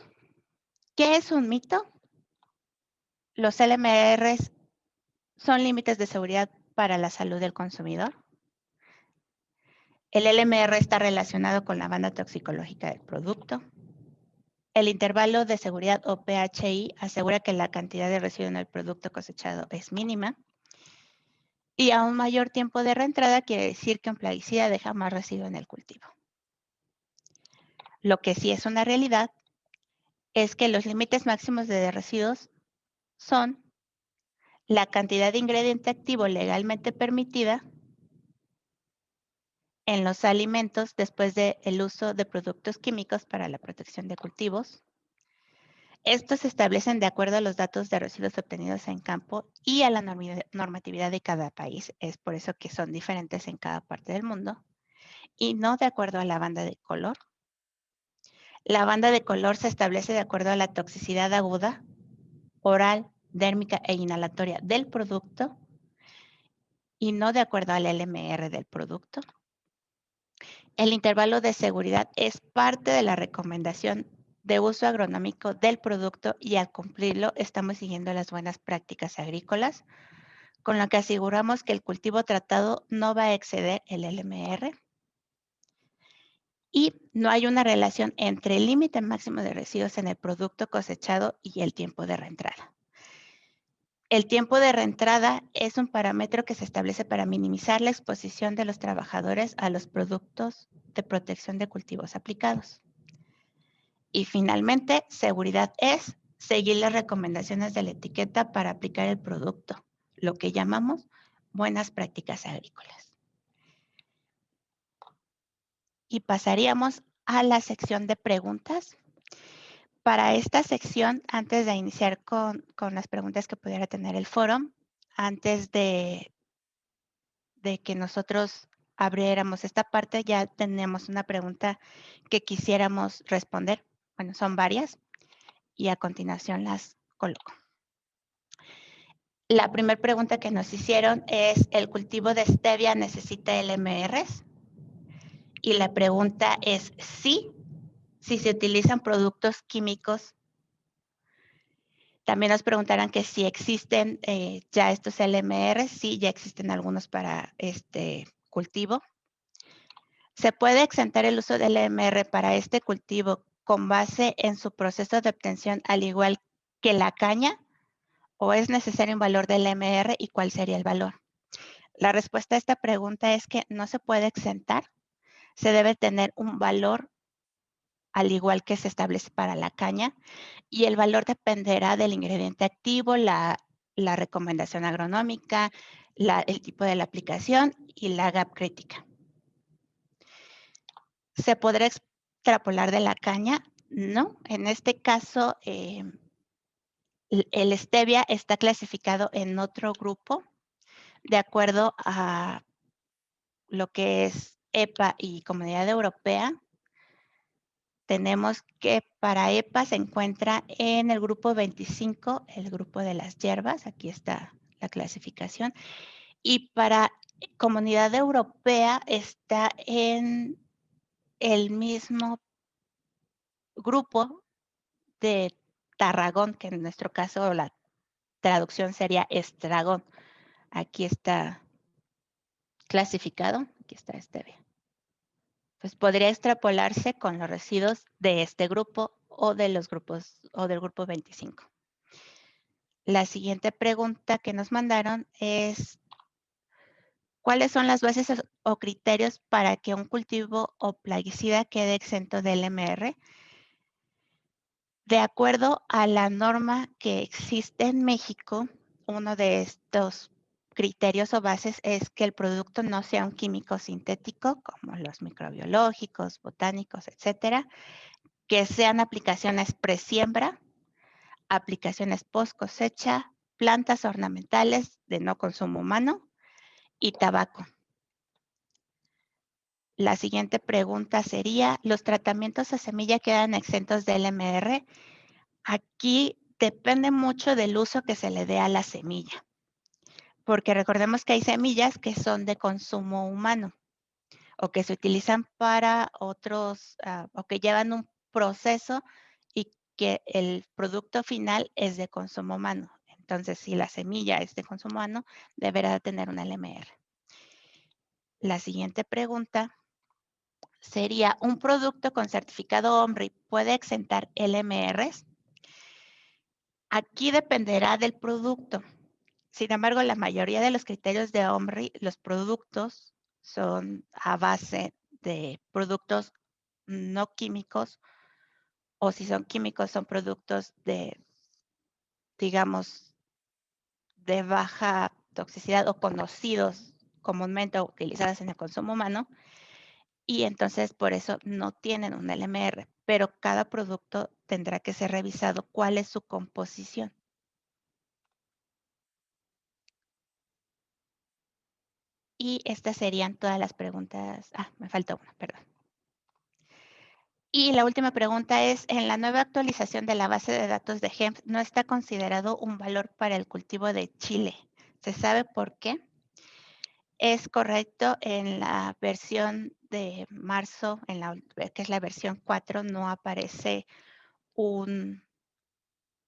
¿qué es un mito? Los LMRs son límites de seguridad para la salud del consumidor. El LMR está relacionado con la banda toxicológica del producto. El intervalo de seguridad o PHI asegura que la cantidad de residuo en el producto cosechado es mínima. Y a un mayor tiempo de reentrada quiere decir que un plaguicida deja más residuo en el cultivo. Lo que sí es una realidad es que los límites máximos de residuos son la cantidad de ingrediente activo legalmente permitida en los alimentos después del uso de productos químicos para la protección de cultivos. Estos se establecen de acuerdo a los datos de residuos obtenidos en campo y a la normatividad de cada país. Es por eso que son diferentes en cada parte del mundo y no de acuerdo a la banda de color. La banda de color se establece de acuerdo a la toxicidad aguda, oral, dérmica e inhalatoria del producto y no de acuerdo al LMR del producto. El intervalo de seguridad es parte de la recomendación de uso agronómico del producto y al cumplirlo estamos siguiendo las buenas prácticas agrícolas, con lo que aseguramos que el cultivo tratado no va a exceder el LMR y no hay una relación entre el límite máximo de residuos en el producto cosechado y el tiempo de reentrada. El tiempo de reentrada es un parámetro que se establece para minimizar la exposición de los trabajadores a los productos de protección de cultivos aplicados. Y finalmente, seguridad es seguir las recomendaciones de la etiqueta para aplicar el producto, lo que llamamos buenas prácticas agrícolas. Y pasaríamos a la sección de preguntas. Para esta sección, antes de iniciar con las preguntas que pudiera tener el foro, antes de que nosotros abriéramos esta parte, ya tenemos una pregunta que quisiéramos responder. Bueno, son varias y a continuación las coloco. La primera pregunta que nos hicieron es, ¿el cultivo de stevia necesita LMRs? Y la pregunta es sí, si se utilizan productos químicos. También nos preguntarán que si existen ya estos LMRs. Sí, ya existen algunos para este cultivo. ¿Se puede exentar el uso del LMR para este cultivo con base en su proceso de obtención al igual que la caña? ¿O es necesario un valor del LMR y cuál sería el valor? La respuesta a esta pregunta es que no se puede exentar. Se debe tener un valor al igual que se establece para la caña y el valor dependerá del ingrediente activo, la recomendación agronómica, el tipo de la aplicación y la GAP crítica. ¿Se podrá extrapolar de la caña? No, en este caso el stevia está clasificado en otro grupo de acuerdo a lo que es EPA y Comunidad Europea, tenemos que para EPA se encuentra en el grupo 25, el grupo de las hierbas, aquí está la clasificación, y para Comunidad Europea está en el mismo grupo de tarragón, que en nuestro caso la traducción sería estragón. Aquí está clasificado, aquí está este. Pues podría extrapolarse con los residuos de este grupo o de los grupos o del grupo 25. La siguiente pregunta que nos mandaron es: ¿cuáles son las bases o criterios para que un cultivo o plaguicida quede exento de LMR? De acuerdo a la norma que existe en México, uno de estos criterios o bases es que el producto no sea un químico sintético, como los microbiológicos, botánicos, etcétera, que sean aplicaciones presiembra, aplicaciones post cosecha, plantas ornamentales de no consumo humano y tabaco. La siguiente pregunta sería: ¿los tratamientos a semilla quedan exentos de LMR? Aquí depende mucho del uso que se le dé a la semilla, porque recordemos que hay semillas que son de consumo humano o que se utilizan para otros, o que llevan un proceso y que el producto final es de consumo humano. Entonces, si la semilla es de consumo humano, deberá tener un LMR. La siguiente pregunta sería: ¿un producto con certificado OMRI puede exentar LMRs? Aquí dependerá del producto. Sin embargo, la mayoría de los criterios de OMRI, los productos son a base de productos no químicos, o si son químicos, son productos de, digamos, de baja toxicidad o conocidos comúnmente o utilizadas en el consumo humano, y entonces por eso no tienen un LMR, pero cada producto tendrá que ser revisado cuál es su composición. Y estas serían todas las preguntas. Me falta una, perdón. Y la última pregunta es: en la nueva actualización de la base de datos de GEMS no está considerado un valor para el cultivo de chile. ¿Se sabe por qué? Es correcto, en la versión de marzo, que es la versión 4, no aparece un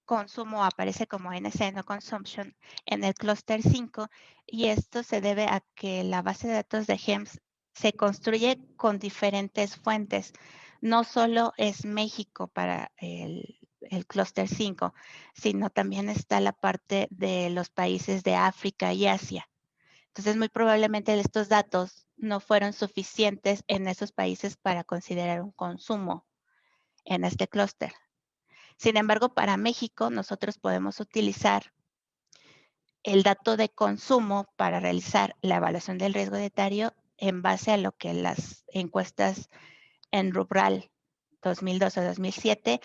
consumo, aparece como NC, no consumption, en el clúster 5, y esto se debe a que la base de datos de GEMS se construye con diferentes fuentes. No solo es México para el clúster 5, sino también está la parte de los países de África y Asia. Entonces, muy probablemente estos datos no fueron suficientes en esos países para considerar un consumo en este clúster. Sin embargo, para México, nosotros podemos utilizar el dato de consumo para realizar la evaluación del riesgo dietario en base a lo que las encuestas en Rubral 2002 o 2007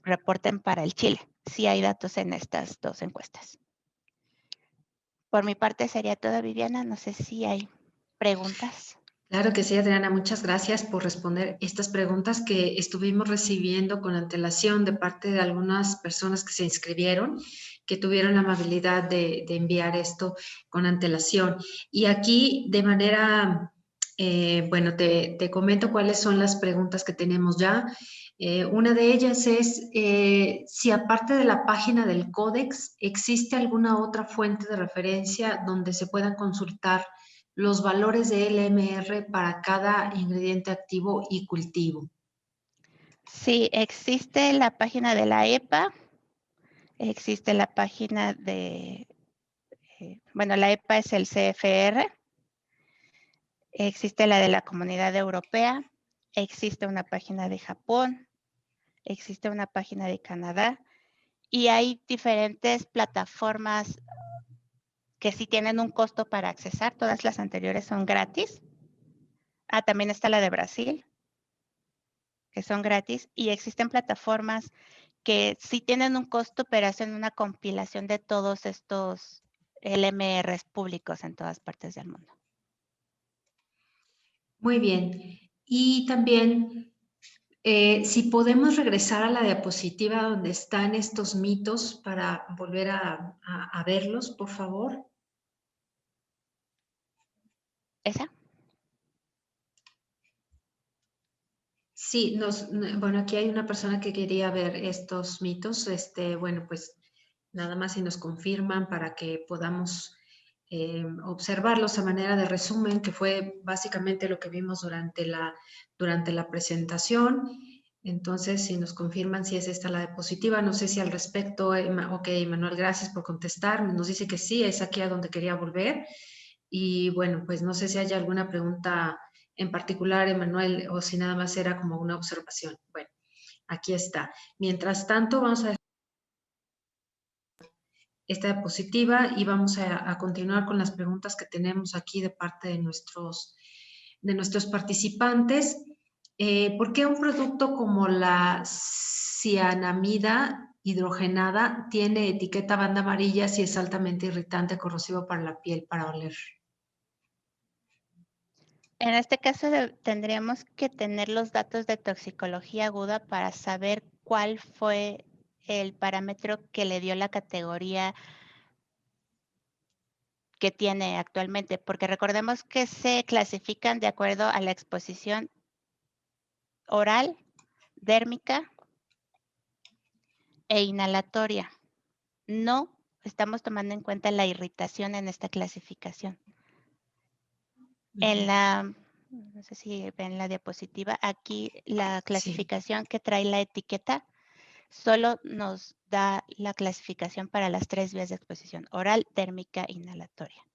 reporten para el Chile. Sí hay datos en estas dos encuestas. Por mi parte sería todo, Viviana. No sé si hay preguntas. Claro que sí, Adriana, muchas gracias por responder estas preguntas que estuvimos recibiendo con antelación de parte de algunas personas que se inscribieron, que tuvieron la amabilidad de enviar esto con antelación. Y aquí, de manera, bueno, te comento cuáles son las preguntas que tenemos ya. Una de ellas es si aparte de la página del Códex, ¿existe alguna otra fuente de referencia donde se puedan consultar los valores de LMR para cada ingrediente activo y cultivo? Sí, existe la página de la EPA, existe la página de, bueno, la EPA es el CFR, existe la de la Comunidad Europea, existe una página de Japón, existe una página de Canadá, y hay diferentes plataformas que sí tienen un costo para accesar. Todas las anteriores son gratis. También está la de Brasil, que son gratis, y existen plataformas que sí tienen un costo, pero hacen una compilación de todos estos LMRs públicos en todas partes del mundo. Muy bien. Y también, si podemos regresar a la diapositiva donde están estos mitos para volver a verlos, por favor. ¿Esa? Sí, bueno, aquí hay una persona que quería ver estos mitos. Bueno, pues nada más si nos confirman para que podamos observarlos a manera de resumen, que fue básicamente lo que vimos durante la presentación. Entonces, si nos confirman si es esta la diapositiva, no sé si al respecto, ok, Manuel, gracias por contestar. Nos dice que sí, es aquí a donde quería volver. Y bueno, pues no sé si hay alguna pregunta en particular, Emanuel, o si nada más era como una observación. Bueno, aquí está. Mientras tanto, vamos a dejar esta diapositiva y vamos a continuar con las preguntas que tenemos aquí de parte de nuestros participantes. ¿Por qué un producto como la cianamida hidrogenada tiene etiqueta banda amarilla si es altamente irritante, corrosivo para la piel, para oler? En este caso tendríamos que tener los datos de toxicología aguda para saber cuál fue el parámetro que le dio la categoría que tiene actualmente, porque recordemos que se clasifican de acuerdo a la exposición oral, dérmica e inhalatoria. No estamos tomando en cuenta la irritación en esta clasificación. En la, no sé si ven la diapositiva, aquí la clasificación que trae la etiqueta solo nos da la clasificación para las 3 vías de exposición, oral, térmica, inhalatoria.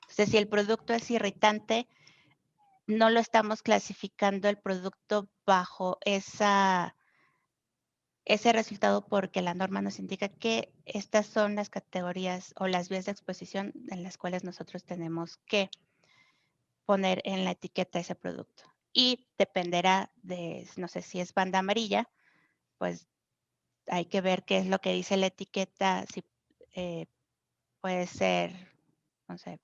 Entonces, si el producto es irritante, no lo estamos clasificando el producto bajo ese resultado porque la norma nos indica que estas son las categorías o las vías de exposición en las cuales nosotros tenemos que poner en la etiqueta ese producto. Y dependerá de, no sé si es banda amarilla, pues hay que ver qué es lo que dice la etiqueta, si puede ser, no sé,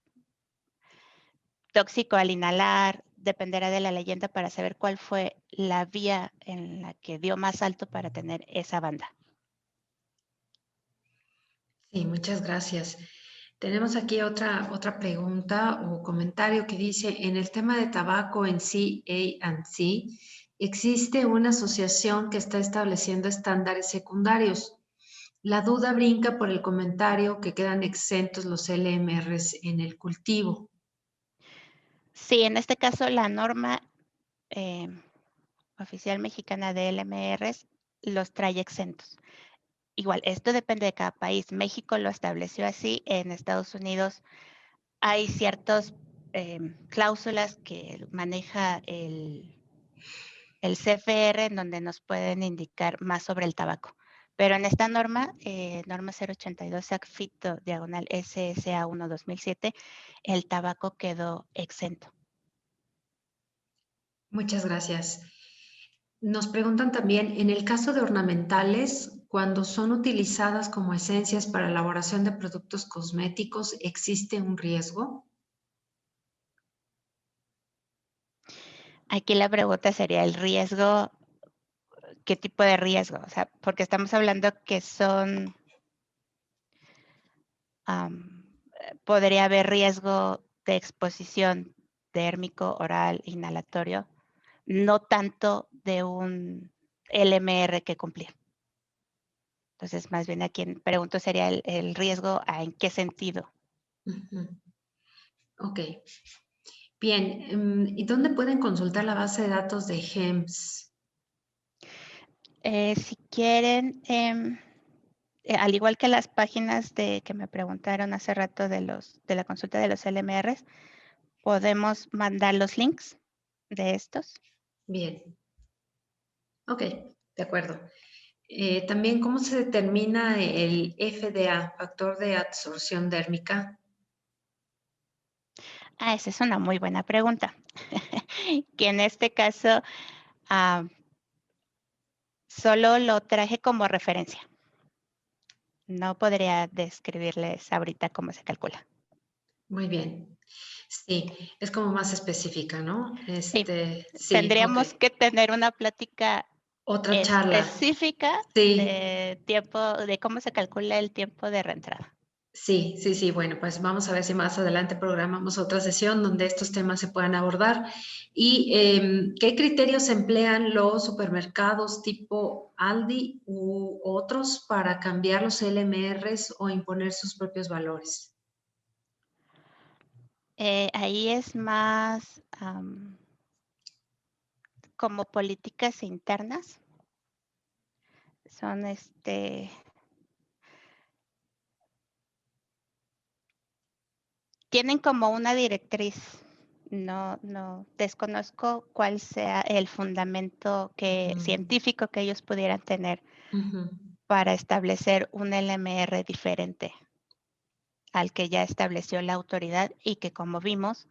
tóxico al inhalar, dependerá de la leyenda para saber cuál fue la vía en la que dio más alto para tener esa banda. Sí, muchas gracias. Tenemos aquí otra pregunta o comentario que dice, en el tema de tabaco en sí, A&C, existe una asociación que está estableciendo estándares secundarios. La duda brinca por el comentario que quedan exentos los LMRs en el cultivo. Sí, en este caso la norma oficial mexicana de LMRs los trae exentos. Igual, esto depende de cada país. México lo estableció así, en Estados Unidos hay ciertas cláusulas que maneja el CFR en donde nos pueden indicar más sobre el tabaco. Pero en esta norma, norma 082 SACFITO diagonal SSA 1 2007, el tabaco quedó exento. Muchas gracias. Nos preguntan también, en el caso de ornamentales, cuando son utilizadas como esencias para elaboración de productos cosméticos, ¿existe un riesgo? Aquí la pregunta sería el riesgo, ¿qué tipo de riesgo? O sea, porque estamos hablando que son, podría haber riesgo de exposición térmico, oral, inhalatorio, no tanto de un LMR que cumplir. Entonces, más bien a quien pregunto sería el riesgo, ¿en qué sentido? Ok. Bien, ¿y dónde pueden consultar la base de datos de GEMS? Si quieren, al igual que las páginas que me preguntaron hace rato de la consulta de los LMRs, podemos mandar los links de estos. Bien. Ok, de acuerdo. También, ¿cómo se determina el FDA, factor de absorción dérmica? Esa es una muy buena pregunta. Que en este caso solo lo traje como referencia. No podría describirles ahorita cómo se calcula. Muy bien. Sí, es como más específica, ¿no? Sí, Sí, ok. tendríamos que tener una plática Otra charla. específica Sí, de tiempo, de cómo se calcula el tiempo de reentrada. sí, sí, sí. Bueno, pues vamos a ver si más adelante programamos otra sesión donde estos temas se puedan abordar. ¿Y qué criterios emplean los supermercados tipo Aldi u otros para cambiar los LMRs o imponer sus propios valores? Ahí es más como políticas internas. Son tienen como una directriz. No desconozco cuál sea el fundamento científico que ellos pudieran tener Ujú. para establecer un LMR diferente al que ya estableció la autoridad y que, como vimos,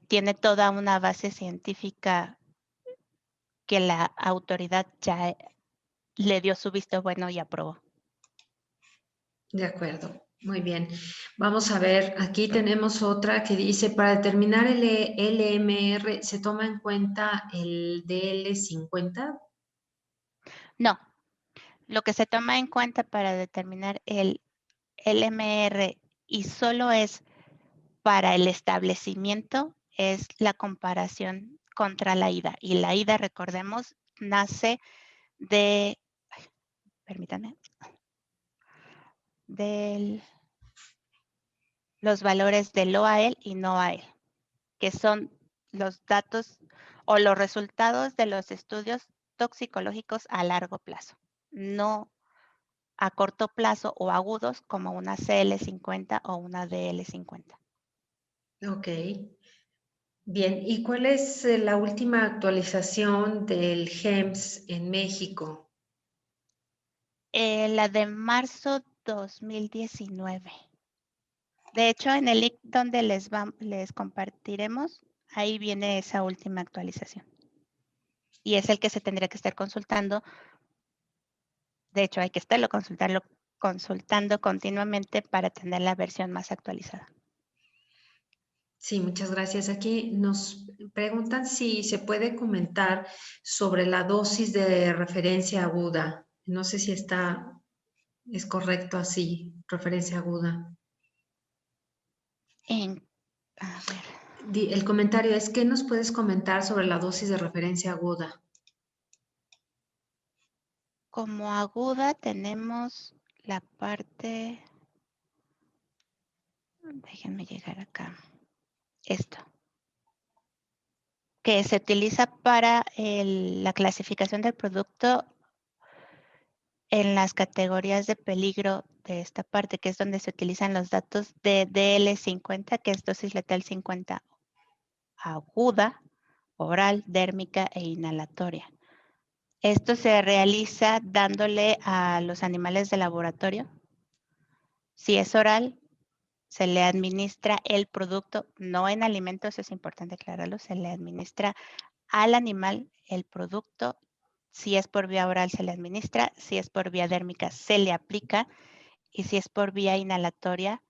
tiene toda una base científica que la autoridad ya le dio su visto bueno y aprobó. De acuerdo, muy bien. Vamos a ver, aquí tenemos otra que dice, para determinar el LMR, ¿se toma en cuenta el DL50? No, lo que se toma en cuenta para determinar el LMR y solo es para el establecimiento es la comparación contra la IDA. Y la IDA, recordemos, nace de, permítanme, de los valores del OAL y no AL, que son los datos o los resultados de los estudios toxicológicos a largo plazo, no a corto plazo o agudos como una CL50 o una DL50. Ok, bien. ¿Y cuál es la última actualización del GEMS en México? La de marzo 2019. De hecho, en el link donde les compartiremos, ahí viene esa última actualización. Y es el que se tendría que estar consultando. De hecho, hay que estarlo consultando continuamente para tener la versión más actualizada. Sí, muchas gracias. Aquí nos preguntan si se puede comentar sobre la dosis de referencia aguda. No sé si es correcto así, referencia aguda. A ver, El comentario es, ¿qué nos puedes comentar sobre la dosis de referencia aguda? como aguda tenemos la parte, déjenme llegar acá, esto, que se utiliza para la clasificación del producto en las categorías de peligro de esta parte, que es donde se utilizan los datos de DL50, que es dosis letal 50 aguda, oral, dérmica e inhalatoria. Esto se realiza dándole a los animales de laboratorio. Si es oral, se le administra el producto, no en alimentos, es importante aclararlo, se le administra al animal el producto. Si es por vía oral, se le administra. Si es por vía dérmica, se le aplica. Y si es por vía inhalatoria,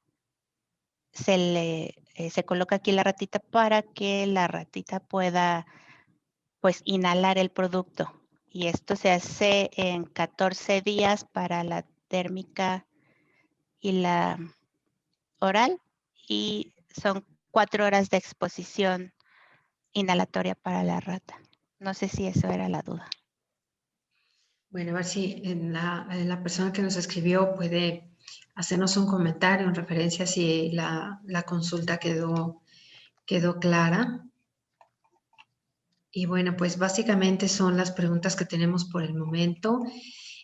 se coloca aquí la ratita para que la ratita pueda, pues, inhalar el producto. Y esto se hace en 14 días para la térmica y la oral, y son 4 horas de exposición inhalatoria para la rata. No sé si eso era la duda. Bueno, a ver si la persona que nos escribió puede hacernos un comentario en referencia si la consulta quedó clara. Y bueno, pues básicamente son las preguntas que tenemos por el momento.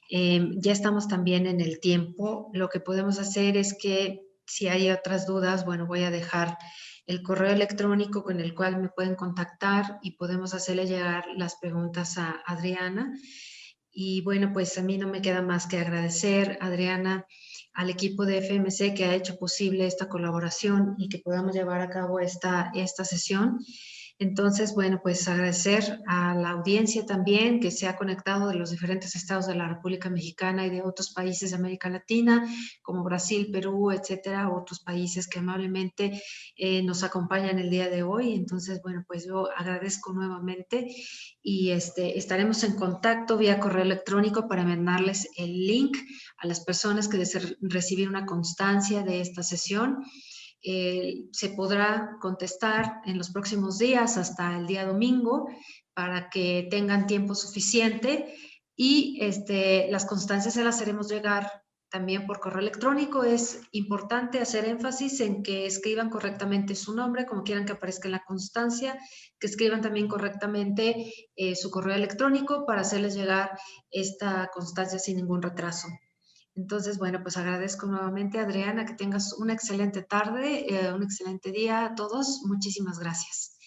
Ya estamos también en el tiempo. Lo que podemos hacer es que si hay otras dudas, bueno, voy a dejar el correo electrónico con el cual me pueden contactar y podemos hacerle llegar las preguntas a Adriana. Y bueno, pues a mí no me queda más que agradecer, Adriana, al equipo de FMC que ha hecho posible esta colaboración y que podamos llevar a cabo esta sesión. Entonces, bueno, pues agradecer a la audiencia también que se ha conectado de los diferentes estados de la República Mexicana y de otros países de América Latina, como Brasil, Perú, etcétera, otros países que amablemente nos acompañan el día de hoy. Entonces, bueno, pues yo agradezco nuevamente y estaremos en contacto vía correo electrónico para mandarles el link a las personas que deseen recibir una constancia de esta sesión. Se podrá contestar en los próximos días hasta el día domingo para que tengan tiempo suficiente y las constancias se las haremos llegar también por correo electrónico. Es importante hacer énfasis en que escriban correctamente su nombre, como quieran que aparezca en la constancia, que escriban también correctamente su correo electrónico para hacerles llegar esta constancia sin ningún retraso. Entonces, bueno, pues agradezco nuevamente, Adriana, que tengas una excelente tarde, un excelente día a todos. Muchísimas gracias.